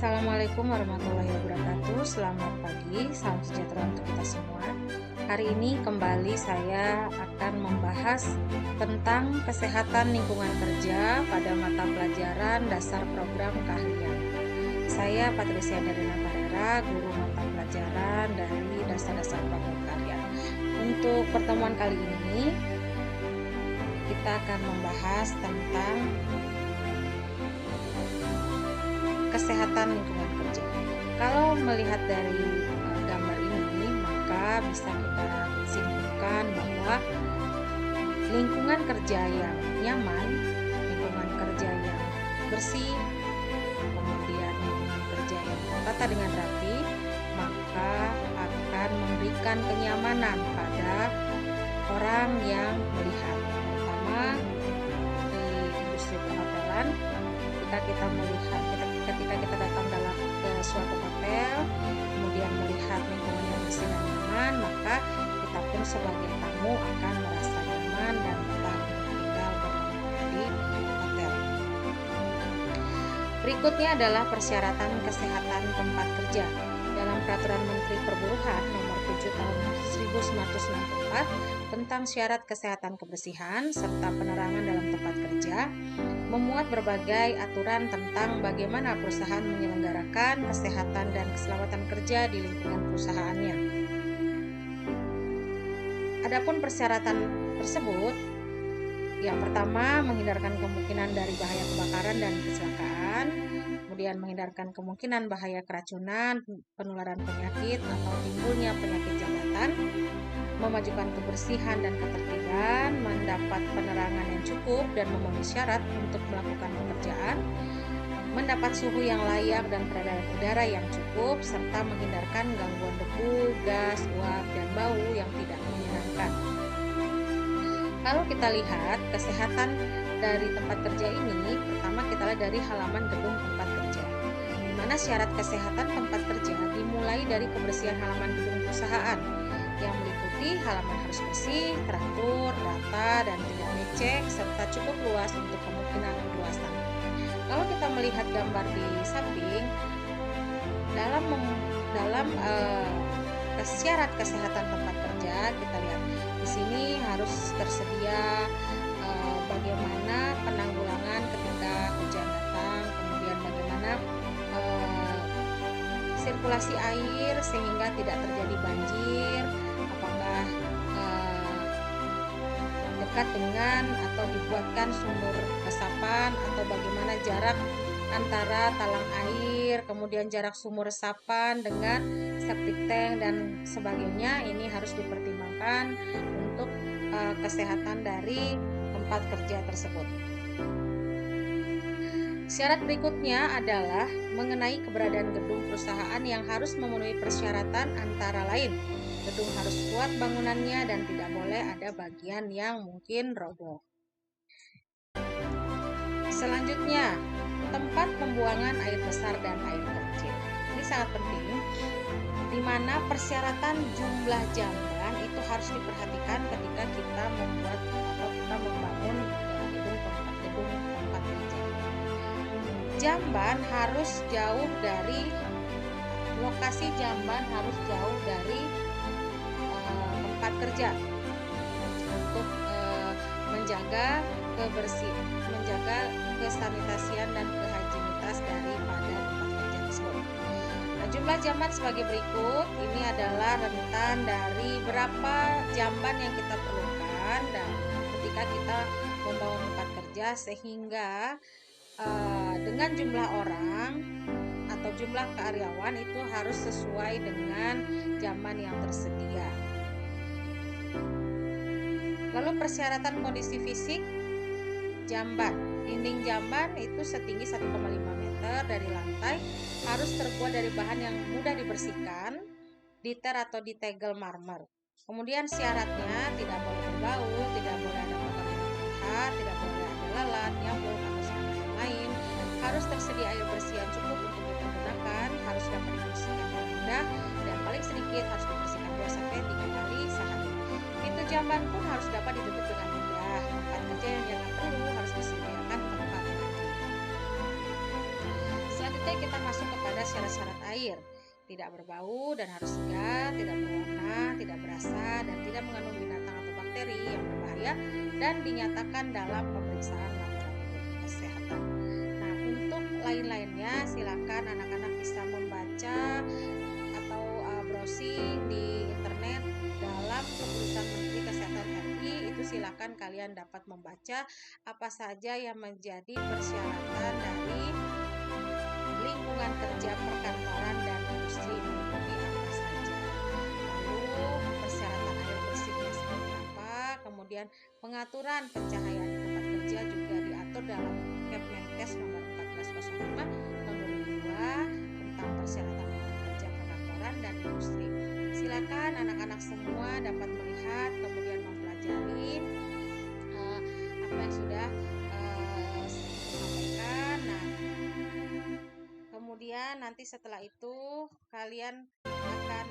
Assalamualaikum warahmatullahi wabarakatuh. Selamat pagi, salam sejahtera untuk kita semua. Hari ini kembali saya akan membahas tentang kesehatan lingkungan kerja pada mata pelajaran dasar program keahlian. Saya Patricia Darina Parera, guru mata pelajaran dari dasar-dasar program keahlian. Untuk pertemuan kali ini, kita akan membahas tentang kesehatan lingkungan kerja. Kalau melihat dari gambar ini, maka bisa kita simpulkan bahwa lingkungan kerja yang nyaman, lingkungan kerja yang bersih, kemudian lingkungan kerja yang tertata dengan rapi, maka akan memberikan kenyamanan pada orang yang melihat, terutama di industri perhotelan. Ketika kita datang ke suatu hotel, kemudian melihat lingkungan yang bersih dan nyaman, maka kita pun sebagai tamu akan merasa nyaman dan betah tinggal di hotel. Berikutnya adalah persyaratan kesehatan tempat kerja. Dalam Peraturan Menteri Perburuhan Nomor 7 Tahun 1964 tentang syarat kesehatan kebersihan serta penerangan dalam tempat kerja, memuat berbagai aturan tentang bagaimana perusahaan menyelenggarakan kesehatan dan keselamatan kerja di lingkungan perusahaannya. Adapun persyaratan tersebut, yang pertama, menghindarkan kemungkinan dari bahaya kebakaran dan kecelakaan, kemudian menghindarkan kemungkinan bahaya keracunan, penularan penyakit atau timbulnya penyakit jabatan, memajukan kebersihan dan ketertiban, mendapat penerangan yang cukup dan memenuhi syarat untuk melakukan pekerjaan, mendapat suhu yang layak dan peredaran udara yang cukup, serta menghindarkan gangguan debu, gas, uap, dan bau yang tidak menyenangkan. Kalau kita lihat kesehatan dari tempat kerja ini, pertama kita lihat dari halaman gedung tempat kerja, di mana syarat kesehatan tempat kerja dimulai dari kebersihan halaman gedung perusahaan, yang meliputi halaman harus bersih, teratur, rata, dan tidak lecek, serta cukup luas untuk kemungkinan keluasan. Kalau kita melihat gambar di samping, dalam syarat kesehatan tempat kerja, kita lihat di sini harus tersedia bagaimana penanggulangan ketika hujan datang, kemudian bagaimana sirkulasi air sehingga tidak terjadi banjir, apakah dekat dengan atau dibuatkan sumur resapan, atau bagaimana jarak antara talang air, kemudian jarak sumur resapan dengan septic tank dan sebagainya. Ini harus dipertimbangkan untuk kesehatan dari tempat kerja tersebut. Syarat berikutnya adalah mengenai keberadaan gedung perusahaan yang harus memenuhi persyaratan, antara lain gedung harus kuat bangunannya dan tidak boleh ada bagian yang mungkin roboh. Selanjutnya, tempat pembuangan air besar dan air kecil. Ini sangat penting, di mana persyaratan jumlah jamban itu harus diperhatikan ketika kita membuat atau kita membangun gedung tempat kerja. Jamban harus jauh dari lokasi jamban harus jauh dari tempat kerja untuk menjaga kebersihan, menjaga kesanitasian dan kehigienitas daripada tempat kerja tersebut. Nah, jumlah jamban sebagai berikut. Ini adalah rentan dari berapa jamban yang kita perlukan dan ketika kita membangun tempat kerja, sehingga dengan jumlah orang atau jumlah karyawan itu harus sesuai dengan jamban yang tersedia. Lalu persyaratan kondisi fisik jamban. Dinding jamban itu setinggi 1,5 meter dari lantai, harus terbuat dari bahan yang mudah dibersihkan, diter atau ditegel marmer. Kemudian syaratnya tidak boleh berbau, tidak boleh ada kotoran yang terlihat, tidak boleh ada lalat, nyamuk atau serangga yang lain. Harus tersedia air bersih yang cukup untuk dipergunakan, harus dapat dibersihkan dengan mudah, dan paling sedikit harus dibersihkan 2-3 kali sehari. Pintu jamban pun harus dapat ditutup dengan mudah. Tempat kerja yang jangan perlu harus disediakan tempat mandi. Selanjutnya kita masuk kepada syarat-syarat air. Tidak berbau dan harus segar, tidak berwarna, tidak berasa, dan tidak mengandung binatang atau bakteri yang berbahaya dan dinyatakan dalam pemeriksaan laboratorium kesehatan. Nah, untuk lain-lainnya silakan anak-anak bisa membaca atau browsing di internet dalam keputusan Menteri Kesehatan RI. Itu silakan kalian dapat membaca apa saja yang menjadi persyaratan dari lingkungan kerja perkantoran dan industri meliputi apa saja. Lalu persyaratan air bersihnya seperti apa, kemudian pengaturan pencahayaan di tempat kerja juga diatur dalam Kepmenkes nomor 1405 tahun 2002 tentang persyaratan lingkungan kerja perkantoran dan industri. Silakan anak-anak semua dapat melihat kemudian mempelajari apa yang sudah sampaikan. Nah, kemudian nanti setelah itu kalian akan